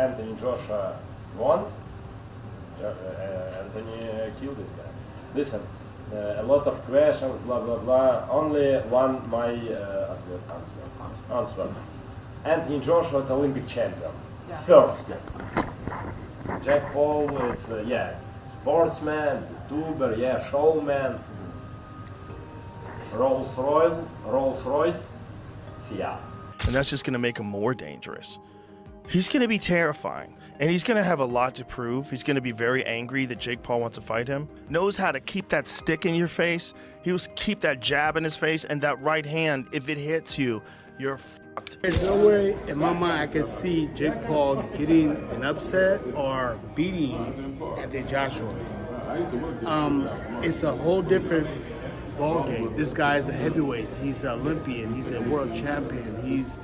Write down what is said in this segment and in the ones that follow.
Anthony Joshua won, Anthony killed this guy. Listen, a lot of questions, blah blah blah. Only one my answer. Anthony Joshua is Olympic champion. Yeah. First. Jack Paul is sportsman, YouTuber, showman. Rolls Royce, Fiat. And that's just going to make him more dangerous. He's going to be terrifying, and he's going to have a lot to prove. He's going to be very angry that Jake Paul wants to fight him. Knows how to keep that stick in your face. He will keep that jab in his face, and that right hand, if it hits you, you're fucked. There's no way in my mind I can see Jake Paul getting an upset or beating Anthony Joshua. It's a whole different ball game. This guy's a heavyweight. He's an Olympian. He's a world champion. He's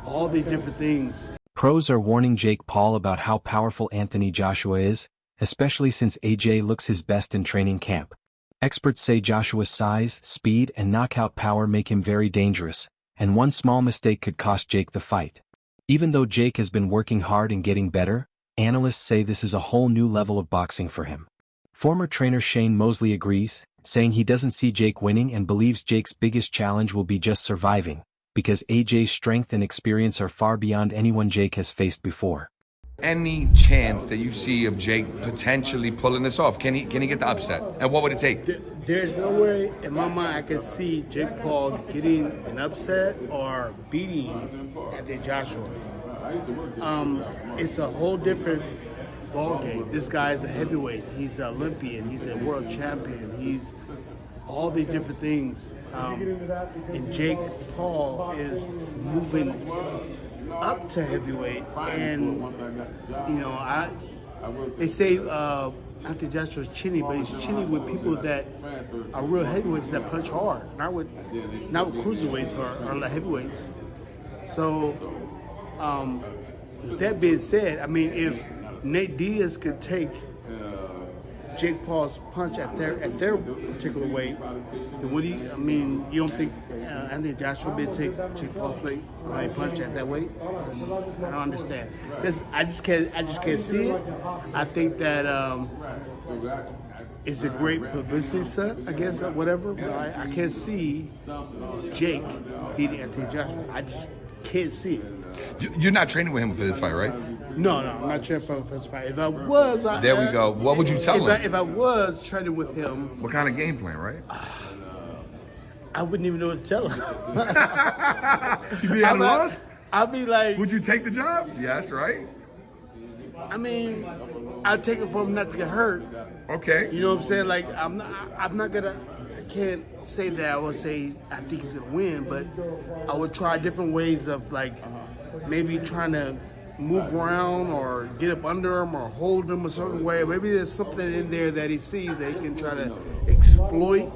all these different things. Pros are warning Jake Paul about how powerful Anthony Joshua is, especially since AJ looks his best in training camp. Experts say Joshua's size, speed, and knockout power make him very dangerous, and one small mistake could cost Jake the fight. Even though Jake has been working hard and getting better, analysts say this is a whole new level of boxing for him. Former trainer Shane Mosley agrees, saying he doesn't see Jake winning and believes Jake's biggest challenge will be just surviving, because AJ's strength and experience are far beyond anyone Jake has faced before. Any chance that you see of Jake potentially pulling this off? Can he get the upset? And what would it take? There's no way in my mind I can see Jake Paul getting an upset or beating Anthony Joshua. It's a whole different ball game. This guy's a heavyweight. He's an Olympian. He's a world champion. He's all these different things. And Jake Paul is moving up to heavyweight, and they say Anthony Joshua's chinny, but he's chinny with people that are real heavyweights that punch hard, not with cruiserweights or like heavyweights. So, with that being said, I mean, if Nate Diaz could take Jake Paul's punch at their particular weight, then what do you? I mean, you don't think Anthony Joshua would take Jake Paul's punch at that weight? I don't understand. I just can't see it. I think that it's a great publicity stunt, I guess, or whatever. But I can't see Jake beating Anthony Joshua. I just can't see it. You're not training with him for this fight, right? No, I'm not training for the first fight. If I was, there we go. What would you tell him? If I was training with him, what kind of game plan, right? I wouldn't even know what to tell him. You'd be at a loss? I'd be like, would you take the job? Yes, right? I mean, I'd take it for him not to get hurt. Okay. You know what I'm saying? Like, I'm not gonna. I can't say that I would say I think he's gonna win, but I would try different ways of like maybe trying to move around or get up under him or hold him a certain way. Maybe there's something in there that he sees that he can try to exploit.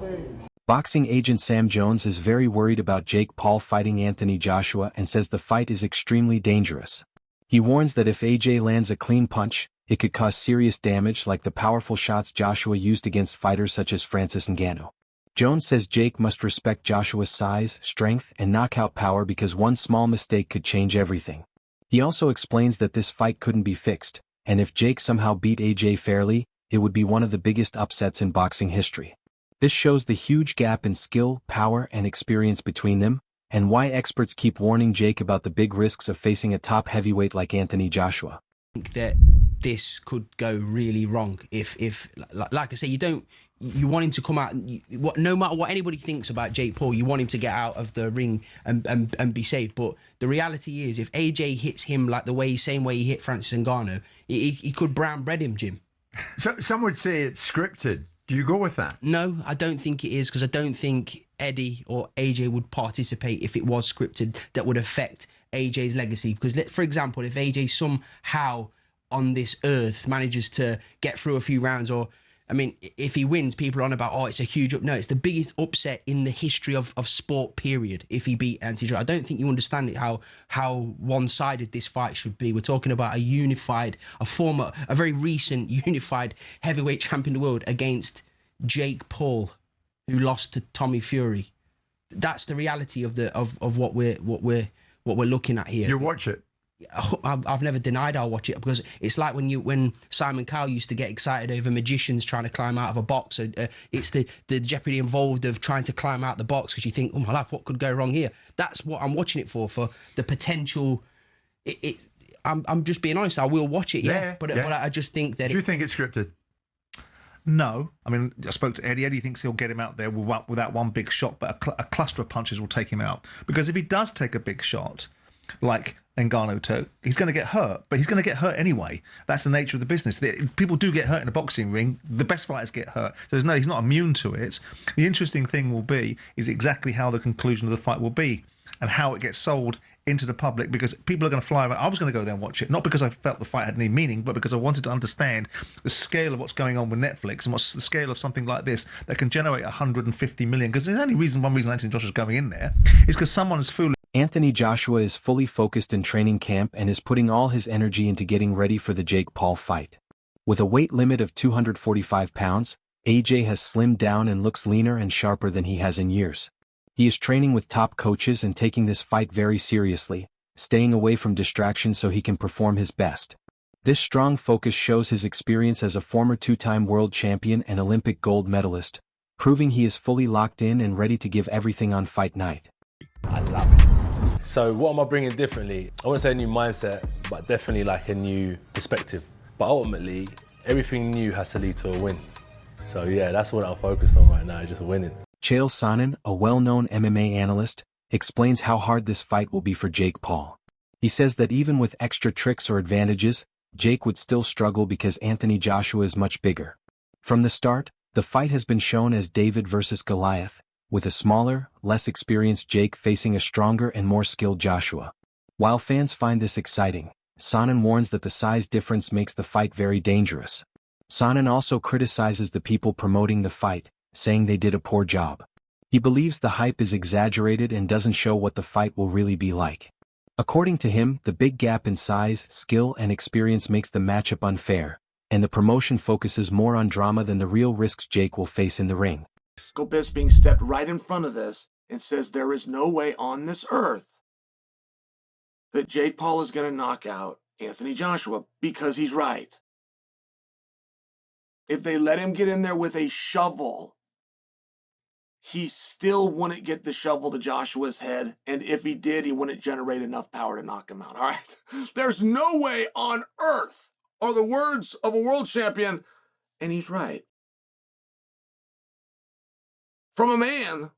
Boxing agent Sam Jones is very worried about Jake Paul fighting Anthony Joshua and says the fight is extremely dangerous. He warns that if AJ lands a clean punch, it could cause serious damage like the powerful shots Joshua used against fighters such as Francis Ngannou. Jones says Jake must respect Joshua's size, strength, and knockout power because one small mistake could change everything. He also explains that this fight couldn't be fixed, and if Jake somehow beat AJ fairly, it would be one of the biggest upsets in boxing history. This shows the huge gap in skill, power, and experience between them, and why experts keep warning Jake about the big risks of facing a top heavyweight like Anthony Joshua. I think that this could go really wrong if like I say, you want him to come out, no matter what anybody thinks about Jake Paul, you want him to get out of the ring and be safe. But the reality is, if AJ hits him like same way he hit Francis Ngannou, he could brown bread him, Jim. So some would say it's scripted. Do you go with that? No, I don't think it is, because I don't think Eddie or AJ would participate if it was scripted. That would affect AJ's legacy. Because, for example, if AJ somehow on this earth manages to get through a few rounds, or I mean, if he wins, people are on about, oh, it's a huge no, it's the biggest upset in the history of sport, period, if he beat Anthony Joshua. I don't think you understand it, how one-sided this fight should be. We're talking about a very recent unified heavyweight champion of the world against Jake Paul, who lost to Tommy Fury. That's the reality of what we're looking at here. You watch it? I've never denied I'll watch it, because it's like when Simon Cowell used to get excited over magicians trying to climb out of a box. It's the jeopardy involved of trying to climb out the box, because you think, oh my life, what could go wrong here? That's what I'm watching it for the potential. I'm just being honest. I will watch it, but I just think that. Do you think it's scripted? No. I mean, I spoke to Eddie. Eddie thinks he'll get him out there without one big shot, but a cluster of punches will take him out. Because if he does take a big shot, like Ngannou took, he's going to get hurt, but he's going to get hurt anyway. That's the nature of the business. People do get hurt in a boxing ring. The best fighters get hurt. So he's not immune to it. The interesting thing will be is exactly how the conclusion of the fight will be and how it gets sold into the public, because people are going to fly around. I was going to go there and watch it, not because I felt the fight had any meaning, but because I wanted to understand the scale of what's going on with Netflix and what's the scale of something like this that can generate 150 million. Because there's only one reason Anthony Joshua's going in there is because someone is foolish. Anthony Joshua is fully focused in training camp and is putting all his energy into getting ready for the Jake Paul fight. With a weight limit of 245 pounds, AJ has slimmed down and looks leaner and sharper than he has in years. He is training with top coaches and taking this fight very seriously, staying away from distractions so he can perform his best. This strong focus shows his experience as a former two-time world champion and Olympic gold medalist, proving he is fully locked in and ready to give everything on fight night. I love it. So what am I bringing differently? I wouldn't say a new mindset, but definitely like a new perspective. But ultimately, everything new has to lead to a win. So yeah, that's what I'm focused on right now, just winning. Chael Sonnen, a well-known MMA analyst, explains how hard this fight will be for Jake Paul. He says that even with extra tricks or advantages, Jake would still struggle because Anthony Joshua is much bigger. From the start, the fight has been shown as David versus Goliath, with a smaller, less experienced Jake facing a stronger and more skilled Joshua. While fans find this exciting, Sonnen warns that the size difference makes the fight very dangerous. Sonnen also criticizes the people promoting the fight, saying they did a poor job. He believes the hype is exaggerated and doesn't show what the fight will really be like. According to him, the big gap in size, skill, and experience makes the matchup unfair, and the promotion focuses more on drama than the real risks Jake will face in the ring. Bisping stepped right in front of this and says there is no way on this earth that Jake Paul is going to knock out Anthony Joshua, because he's right. If they let him get in there with a shovel, he still wouldn't get the shovel to Joshua's head, and if he did, he wouldn't generate enough power to knock him out, all right? There's no way on earth, are the words of a world champion, and he's right. From a man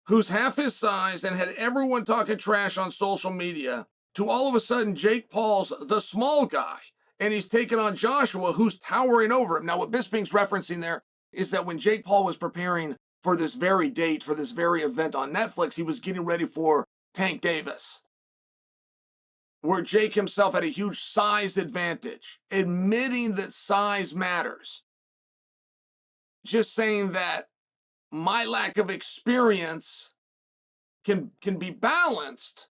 who's half his size and had everyone talking trash on social media, to all of a sudden Jake Paul's the small guy, and he's taking on Joshua, who's towering over him. Now, what Bisping's referencing there is that when Jake Paul was preparing for this very date, for this very event on Netflix, he was getting ready for Tank Davis, where Jake himself had a huge size advantage, admitting that size matters. Just saying that my lack of experience can be balanced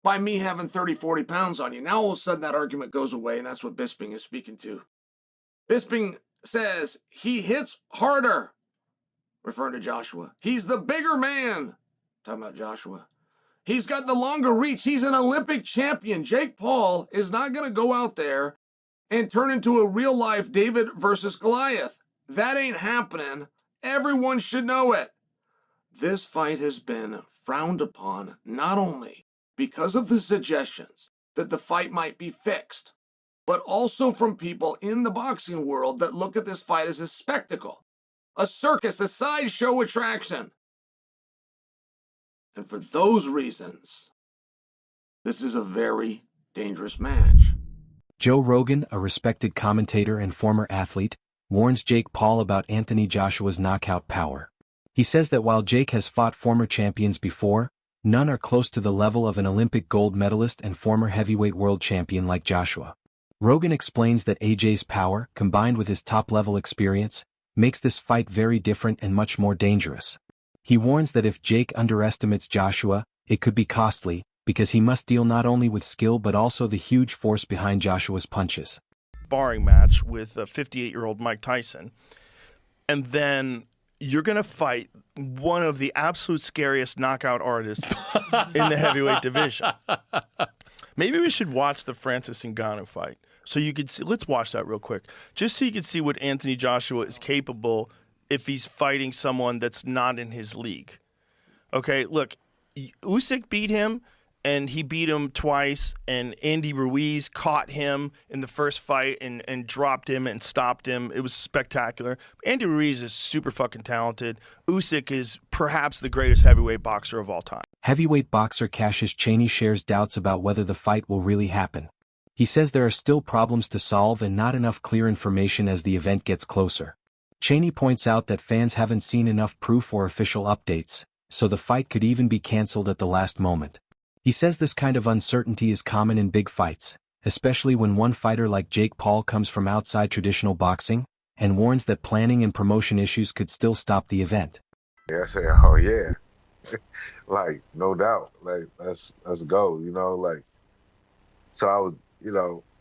by me having 30, 40 pounds on you. Now, all of a sudden, that argument goes away, and that's what Bisping is speaking to. Bisping says he hits harder, referring to Joshua. He's the bigger man, talking about Joshua. He's got the longer reach. He's an Olympic champion. Jake Paul is not going to go out there and turn into a real-life David versus Goliath. That ain't happening. Everyone should know it. This fight has been frowned upon, not only because of the suggestions that the fight might be fixed, but also from people in the boxing world that look at this fight as a spectacle, a circus, a sideshow attraction. And for those reasons, this is a very dangerous match. Joe Rogan, a respected commentator and former athlete, warns Jake Paul about Anthony Joshua's knockout power. He says that while Jake has fought former champions before, none are close to the level of an Olympic gold medalist and former heavyweight world champion like Joshua. Rogan explains that AJ's power, combined with his top-level experience, makes this fight very different and much more dangerous. He warns that if Jake underestimates Joshua, it could be costly, because he must deal not only with skill but also the huge force behind Joshua's punches. Sparring match with a 58-year-old Mike Tyson, and then you're going to fight one of the absolute scariest knockout artists in the heavyweight division. Maybe we should watch the Francis Ngannou fight so you could see. Let's watch that real quick, just so you can see what Anthony Joshua is capable if he's fighting someone that's not in his league. Okay, look, Usyk beat him, and he beat him twice, and Andy Ruiz caught him in the first fight and dropped him and stopped him. It was spectacular. Andy Ruiz is super fucking talented. Usyk is perhaps the greatest heavyweight boxer of all time. Heavyweight boxer Cassius Chaney shares doubts about whether the fight will really happen. He says there are still problems to solve and not enough clear information as the event gets closer. Chaney points out that fans haven't seen enough proof or official updates, so the fight could even be cancelled at the last moment. He says this kind of uncertainty is common in big fights, especially when one fighter like Jake Paul comes from outside traditional boxing, and warns that planning and promotion issues could still stop the event. Yeah, I say, oh yeah. Like, no doubt. Like, let's go, you know, like. So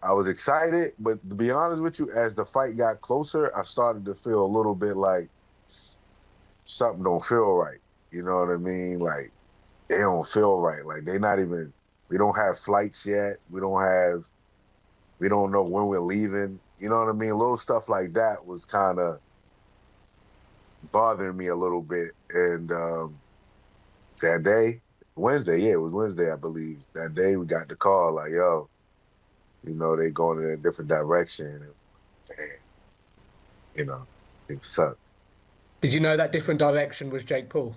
I was excited, but to be honest with you, as the fight got closer, I started to feel a little bit like something don't feel right. You know what I mean? Like, they don't feel right. Like, we don't have flights yet. We don't know when we're leaving. You know what I mean? Little stuff like that was kind of bothering me a little bit. And that day, Wednesday, it was Wednesday, I believe. That day we got the call like, yo, you know, they going in a different direction. And, you know, it sucked. Did you know that different direction was Jake Paul?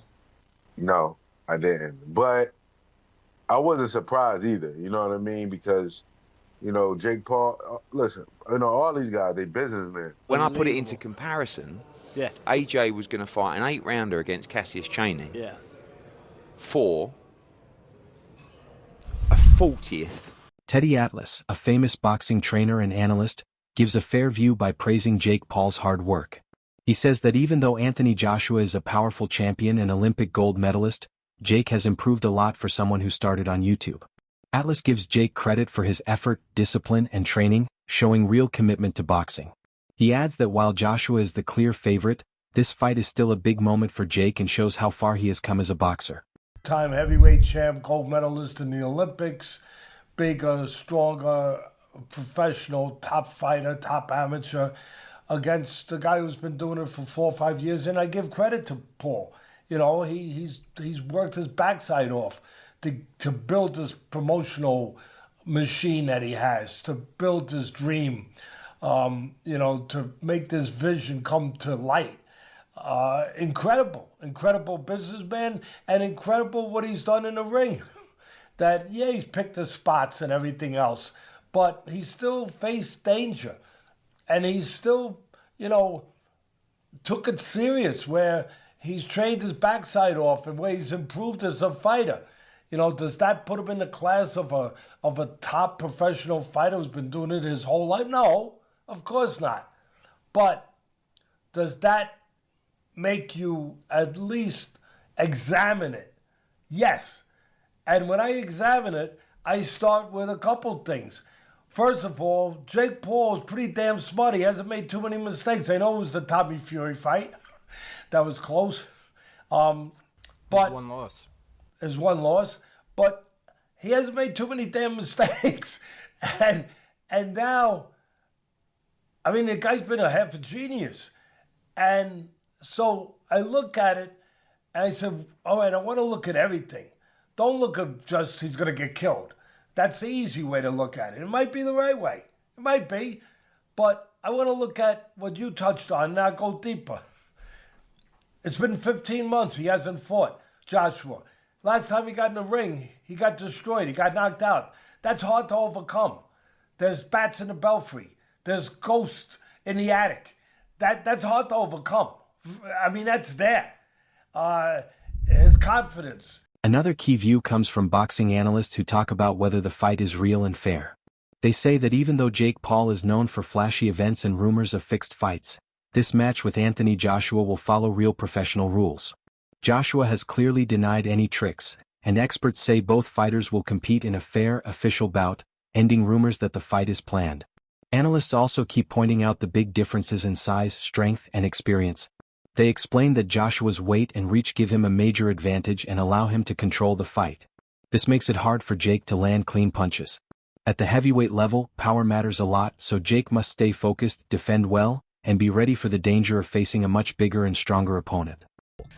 No, I didn't. But I wasn't surprised either, you know what I mean? Because, you know, Jake Paul, listen, you know, all these guys, they businessmen. When I put it into comparison, yeah, AJ was going to fight an 8-rounder against Cassius Chaney. Yeah. For a 40th. Teddy Atlas, a famous boxing trainer and analyst, gives a fair view by praising Jake Paul's hard work. He says that even though Anthony Joshua is a powerful champion and Olympic gold medalist, Jake has improved a lot for someone who started on YouTube. Atlas gives Jake credit for his effort, discipline, and training, showing real commitment to boxing. He adds that while Joshua is the clear favorite, this fight is still a big moment for Jake and shows how far he has come as a boxer. Time heavyweight champ, gold medalist in the Olympics, bigger, stronger, professional, top fighter, top amateur, against a guy who's been doing it for 4 or 5 years. And I give credit to Paul. You know, he's worked his backside off to build this promotional machine that he has, to build this dream, you know, to make this vision come to light. Incredible businessman, and incredible what he's done in the ring. That, yeah, he's picked the spots and everything else, but he still faced danger. And he still, you know, took it serious, where he's trained his backside off and where he's improved as a fighter. You know, does that put him in the class of a top professional fighter who's been doing it his whole life? No, of course not. But does that make you at least examine it? Yes. And when I examine it, I start with a couple things. First of all, Jake Paul is pretty damn smart. He hasn't made too many mistakes. I know it was the Tommy Fury fight. That was close. But one loss. There's one loss. But he hasn't made too many damn mistakes. And now, I mean, the guy's been a half a genius. And so I look at it and I said, all right, I want to look at everything. Don't look at just he's going to get killed. That's the easy way to look at it. It might be the right way. It might be. But I want to look at what you touched on, now go deeper. It's been 15 months. He hasn't fought, Joshua. Last time he got in the ring, he got destroyed. He got knocked out. That's hard to overcome. There's bats in the belfry. There's ghosts in the attic. That's hard to overcome. I mean, that's there. His confidence. Another key view comes from boxing analysts who talk about whether the fight is real and fair. They say that even though Jake Paul is known for flashy events and rumors of fixed fights, this match with Anthony Joshua will follow real professional rules. Joshua has clearly denied any tricks, and experts say both fighters will compete in a fair, official bout, ending rumors that the fight is planned. Analysts also keep pointing out the big differences in size, strength, and experience. They explain that Joshua's weight and reach give him a major advantage and allow him to control the fight. This makes it hard for Jake to land clean punches. At the heavyweight level, power matters a lot, so Jake must stay focused, defend well, and be ready for the danger of facing a much bigger and stronger opponent.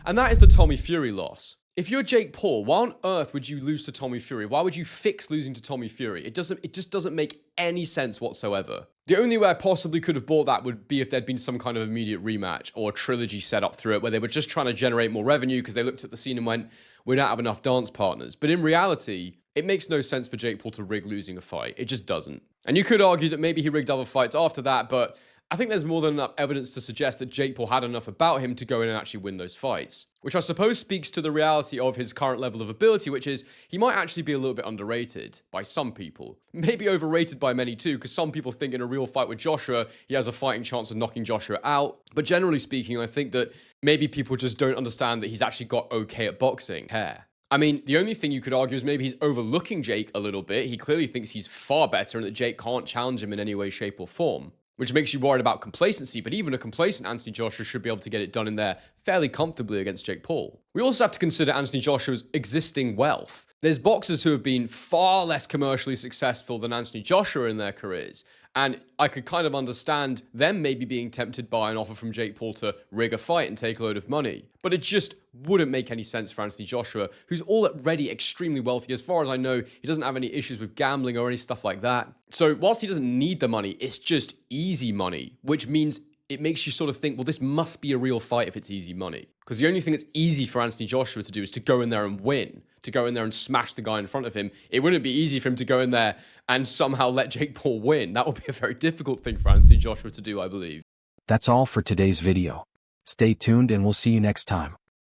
And that is the Tommy Fury loss. If you're Jake Paul, why on earth would you lose to Tommy Fury? Why would you fix losing to Tommy Fury? It just doesn't make any sense whatsoever. The only way I possibly could have bought that would be if there'd been some kind of immediate rematch or a trilogy set up through it where they were just trying to generate more revenue because they looked at the scene and went, we don't have enough dance partners. But in reality, it makes no sense for Jake Paul to rig losing a fight. It just doesn't. And you could argue that maybe he rigged other fights after that, but I think there's more than enough evidence to suggest that Jake Paul had enough about him to go in and actually win those fights. Which I suppose speaks to the reality of his current level of ability, which is he might actually be a little bit underrated by some people. Maybe overrated by many too, because some people think in a real fight with Joshua, he has a fighting chance of knocking Joshua out. But generally speaking, I think that maybe people just don't understand that he's actually got okay at boxing. I mean, the only thing you could argue is maybe he's overlooking Jake a little bit. He clearly thinks he's far better and that Jake can't challenge him in any way, shape, or form, which makes you worried about complacency. But even a complacent Anthony Joshua should be able to get it done in there fairly comfortably against Jake Paul. We also have to consider Anthony Joshua's existing wealth. There's boxers who have been far less commercially successful than Anthony Joshua in their careers. And I could kind of understand them maybe being tempted by an offer from Jake Paul to rig a fight and take a load of money. But it just wouldn't make any sense for Anthony Joshua, who's already extremely wealthy. As far as I know, he doesn't have any issues with gambling or any stuff like that. So whilst he doesn't need the money, it's just easy money, which means it makes you sort of think, well, this must be a real fight if it's easy money. Because the only thing that's easy for Anthony Joshua to do is to go in there and win, to go in there and smash the guy in front of him. It wouldn't be easy for him to go in there and somehow let Jake Paul win. That would be a very difficult thing for Anthony Joshua to do, I believe. That's all for today's video. Stay tuned and we'll see you next time.